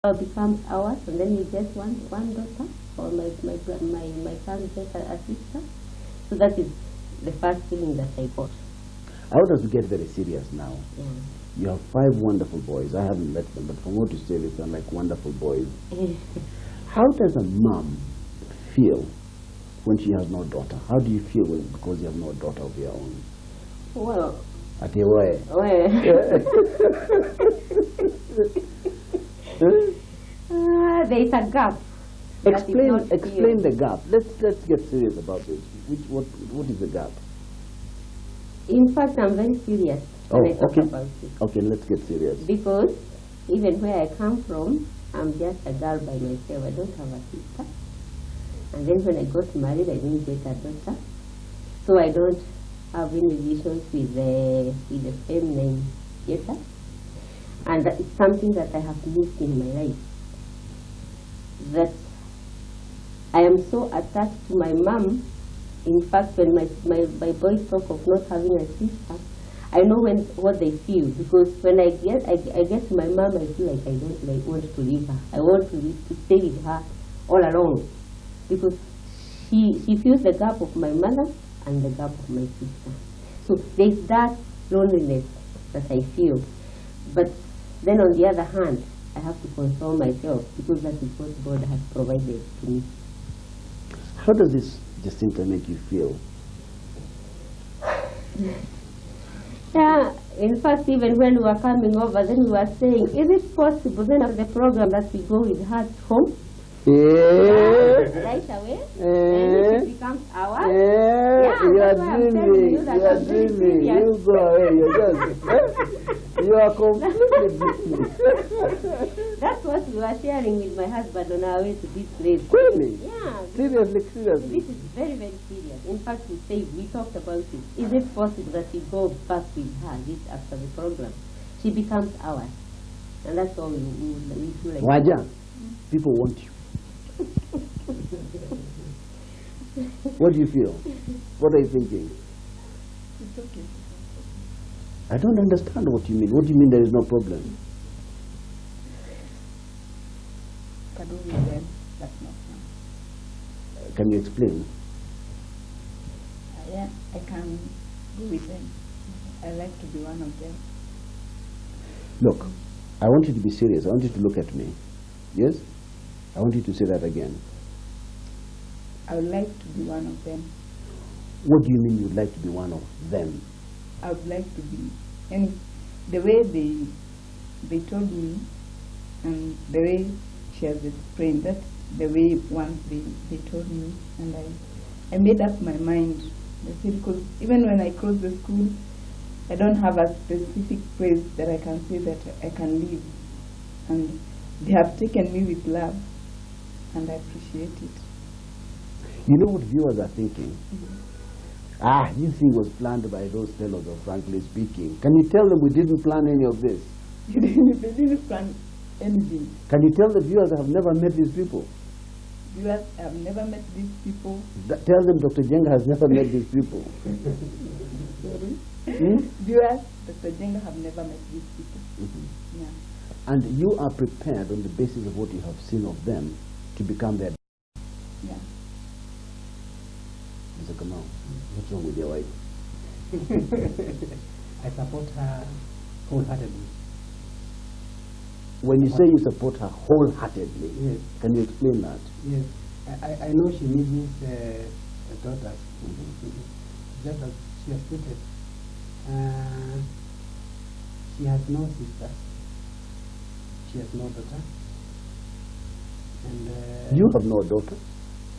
becomes ours, and then we get one daughter, or my son gets a sister. So that is the first feeling that I got. I want us to get very serious now. Yeah. You have 5 wonderful boys. I haven't met them, but from what you say, they sound like wonderful boys. How does a mom feel when she has no daughter? How do you feel because you have no daughter of your own? Well, At your way. There is a gap. Explain the gap. Let's get serious about this. What is the gap? In fact, I'm very serious when I talk about it. Okay, let's get serious. Because even where I come from, I'm just a girl by myself. I don't have a sister. And then when I got married, I didn't get a daughter. So I don't have any relations with the same name yet. And that is something that I have missed in my life. That I am so attached to my mom. In fact, when my boys talk of not having a sister, I know what they feel, because when I get to my mom, I feel like I don't want to leave her. I want to stay with her all along, because she feels the gap of my mother and the gap of my sister. So there's that loneliness that I feel. But then on the other hand, I have to console myself, because that is what God has provided to me. How does this Jecinta make you feel? Yeah, in fact, even when we were coming over, then we were saying, is it possible then after the program that we go with her home? Right away, and it becomes ours. You are dreaming. You go away. You are completely. That's what we were sharing with my husband on our way to this place. Really? Yeah. Seriously. This is very, very serious. In fact, we talked about it. Is it possible that we go back with her after the program? She becomes ours. And that's all we feel like. Wanja, people want you. What do you feel? What are you thinking? It's okay. I don't understand what you mean. What do you mean there is no problem? Can do with them, but not now. Can you explain? Yeah, I can go with them. I like to be one of them. Look, I want you to be serious. I want you to look at me. Yes? I want you to say that again. I would like to be one of them. What do you mean you'd like to be one of them? I would like to be, and the way they told me, and the way she has explained, that's the way once they told me, and I made up my mind. I said, because even when I close the school, I don't have a specific place that I can say that I can live, and they have taken me with love, and I appreciate it. You know what viewers are thinking? This thing was planned by those fellows, of frankly speaking. Can you tell them we didn't plan any of this? They didn't plan anything. Can you tell the viewers I have never met these people? Viewers, I have never met these people. Tell them Dr. Njenga has never met these people. Viewers, Dr. Njenga have never met these people. Yeah. And you are prepared on the basis of what you have seen of them to become their... Yeah. Mr. Kamau, what's wrong with your wife? I support her wholeheartedly. When you say you support her wholeheartedly, yes. Can you explain that? Yes, I know she needs daughters. Just as she has put it, she has no sister. She has no daughter. And you have no daughter?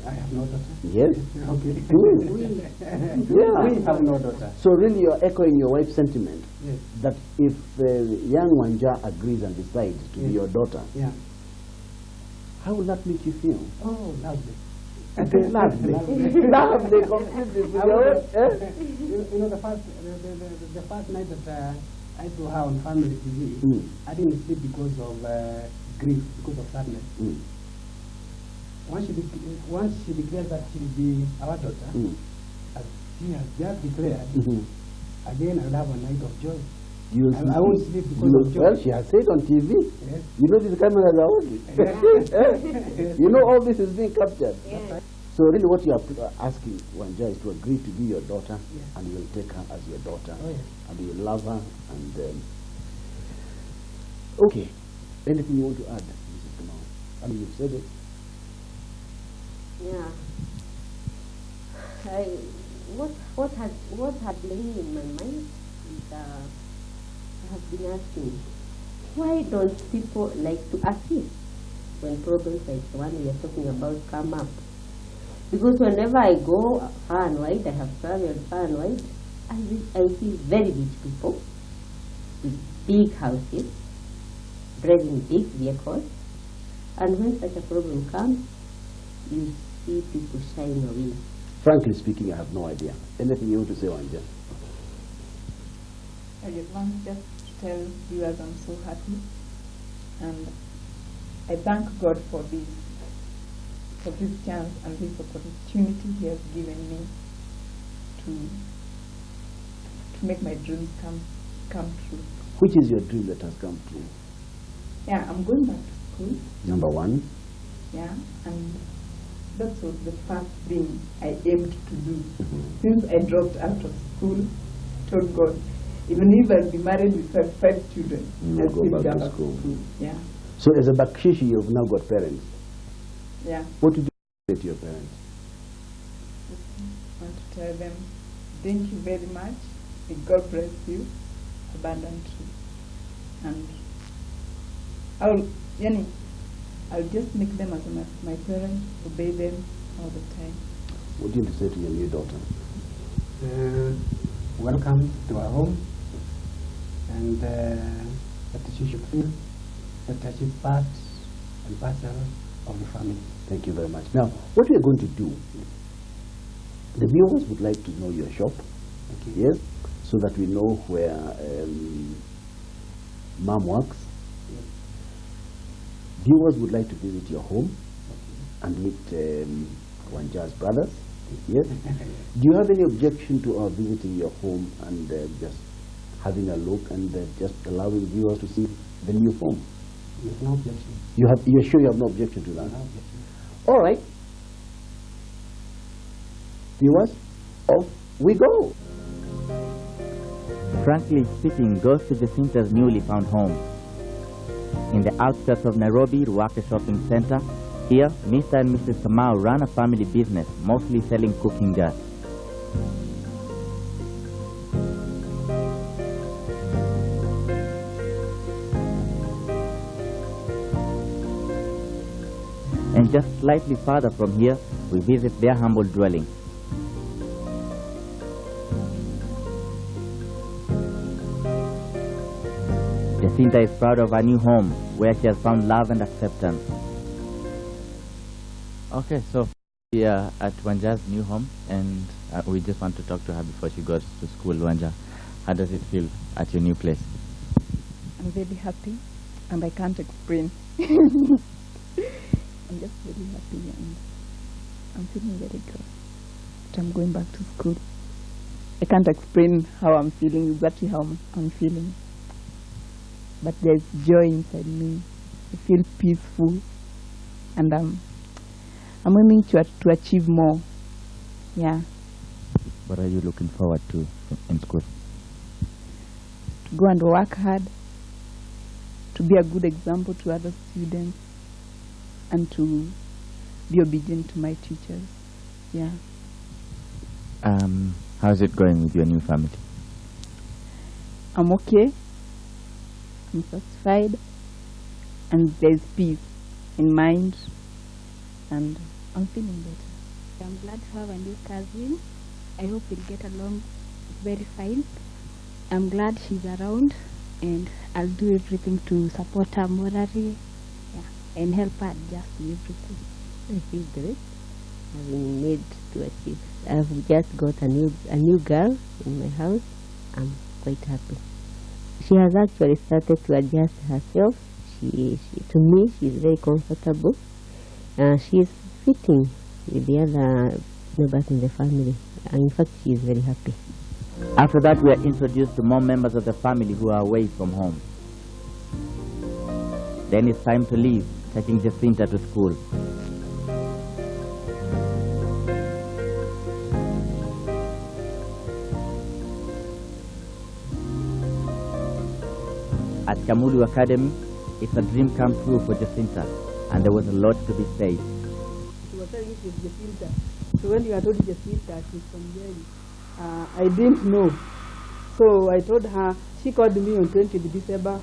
I have no daughter. Yes. Okay. We have no daughter. So really you're echoing your wife's sentiment. Yes. That if young Wanja agrees and decides to be your daughter, yeah. How will that make you feel? Oh, lovely. Lovely. Lovely, completely. You know, the first night that I saw her on Family TV, I didn't sleep because of grief, because of sadness. Once she declared that she will be our daughter, as she has just declared, again I will have a night of joy. You will I won't sleep because of joy. well, she has said on TV. Yes. You know these cameras are on. You know all this is being captured. Yeah. So really what you are asking Wanja is to agree to be your daughter, Yes. and you will take her as your daughter, Oh, yes. and you will love her. And okay, anything you want to add, Mrs. Kamau? I mean, you've said it. Yeah. What had lain in my mind is I have been asking, why don't people like to assist when problems like the one we are talking about come up? Because whenever I go far and wide, I have traveled far and wide, I see very rich people with big houses, driving big vehicles, and when such a problem comes, you see people shying away. Frankly speaking, I have no idea. Anything you want to say, Wanja? I just want just to tell viewers I'm so happy, and I thank God for this chance and this opportunity He has given me to make my dreams come true. Which is your dream that has come true? Yeah, I'm going back to school. Number one. Yeah, and that was the first thing I aimed to do. Since I dropped out of school, I told God, even if I'll be married with 5 children, You will I'll go still back to to school. Yeah, So as a Bakshishi, you've now got parents. yeah. What did you say to your parents? I want to tell them, thank you very much. May God bless you abundantly. And I'll just make them as my parents, obey them all the time. What do you want to say to your new daughter? Welcome to our home, and that you should feel that she's part and parcel of the family. Thank you very much. Now, what we are going to do, the viewers would like to know your shop, Okay. yes, so that we know where Mom works. Viewers would like to visit your home and meet Wanja's brothers, yes. Do you have any objection to our visiting your home and just having a look and just allowing viewers to see the new home? There's no objection. You're sure you have no objection to that? No objection. All right. Viewers, off we go. Frankly speaking, goes to Jecinta's newly found home. In the outskirts of Nairobi, Ruaka Shopping Center, here, Mr. and Mrs. Kamau run a family business, mostly selling cooking gas. And just slightly farther from here, we visit their humble dwelling. Jecinta is proud of her new home, where she has found love and acceptance. Okay, so we are at Wanja's new home, and we just want to talk to her before she goes to school. Wanja, how does it feel at your new place? I'm very happy, and I can't explain. I'm just very happy, and I'm feeling very good. But I'm going back to school. I can't explain how I'm feeling, exactly how I'm feeling. But there's joy inside me. I feel peaceful, and I'm aiming to achieve more. Yeah. What are you looking forward to in school? To go and work hard, to be a good example to other students, and to be obedient to my teachers. Yeah. How's it going with your new family? I'm okay. I'm satisfied, and there's peace in mind, and I'm feeling better. I'm glad to have a new cousin. I hope we'll get along very fine. I'm glad she's around, and I'll do everything to support her morally, and help her adjust to everything. I feel great. Having made to achieve. I've just got a new girl in my house. I'm quite happy. She has actually started to adjust herself. She to me, she's very comfortable. She is fitting with the other members in the family. In fact, she is very happy. After that, we are introduced to more members of the family who are away from home. Then it's time to leave, taking Jecinta to school. At Kamulu Academy, it's a dream come true for Jecinta, and there was a lot to be said. She was telling me she's Jecinta. So when you had told Jecinta she's from Njenga, I didn't know. So I told her, she called me on 20th December.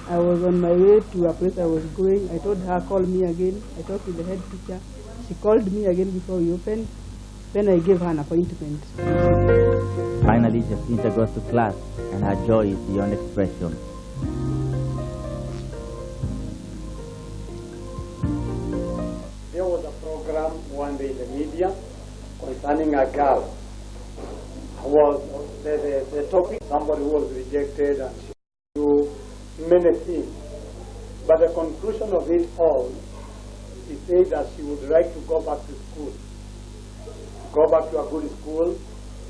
I was on my way to a place I was going. I told her, call me again. I talked to the head teacher. She called me again before we opened. Then I gave her an appointment. Finally, Jecinta goes to class, and her joy is beyond expression. There was a program one day in the media concerning a girl who was the topic, somebody who was rejected and she do many things. But the conclusion of it all, she said that she would like to go back to school, go back to a good school,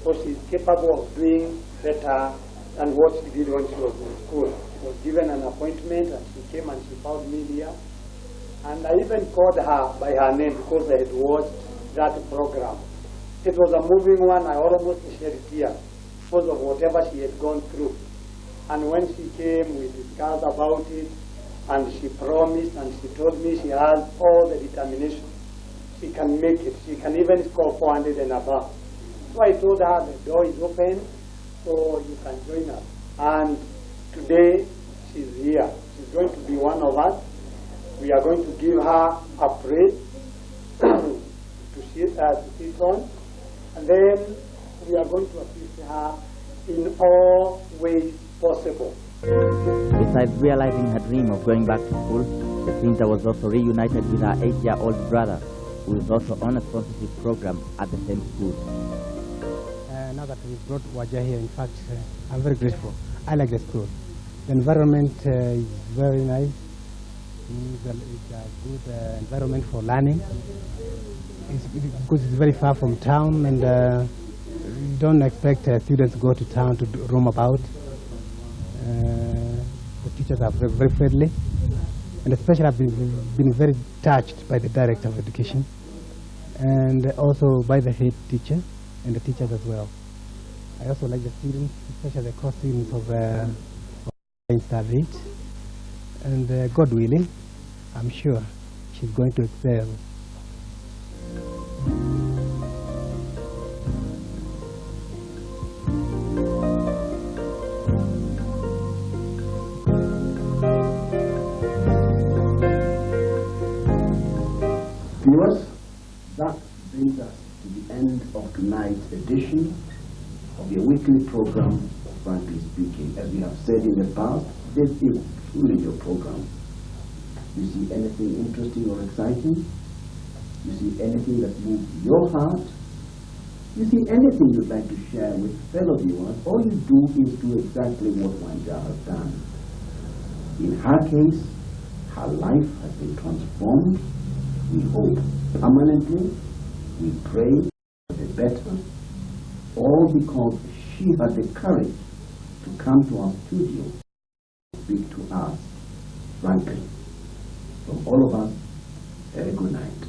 so she's capable of doing better than what she did when she was in school. She was given an appointment and she came and she found me here. And I even called her by her name because I had watched that program. It was a moving one. I almost shed tears because of whatever she had gone through. And when she came, we discussed about it, and she promised and she told me she has all the determination. She can make it. She can even score 400 and above. So I told her the door is open, so you can join us. And today she's here. She's going to be one of us. We are going to give her a plate to sit on, and then we are going to assist her in all ways possible. Besides realizing her dream of going back to school, Jecinta was also reunited with her 8-year-old brother, who is also on a sponsorship program at the same school. Now that we brought Wanja here, in fact, I'm very grateful. I like the school. The environment is very nice. It's a good environment for learning. Because it's very far from town, and you don't expect students to go to town to roam about. The teachers are very, very friendly, and especially I've been very touched by the director of education, and also by the head teacher and the teachers as well. I also like the students, especially the core students of Star 8, and God willing, I'm sure she's going to excel. Viewers, that brings us to the end of tonight's edition of your weekly program, Frankly Speaking. As we have said in the past, this is truly your program. You see anything interesting or exciting? You see anything that moves your heart? You see anything you'd like to share with fellow viewers? All you do is do exactly what Wanja has done. In her case, her life has been transformed. We hope permanently. We pray for the better. All because she had the courage to come to our studio to speak to us frankly. From all of us, a very good night.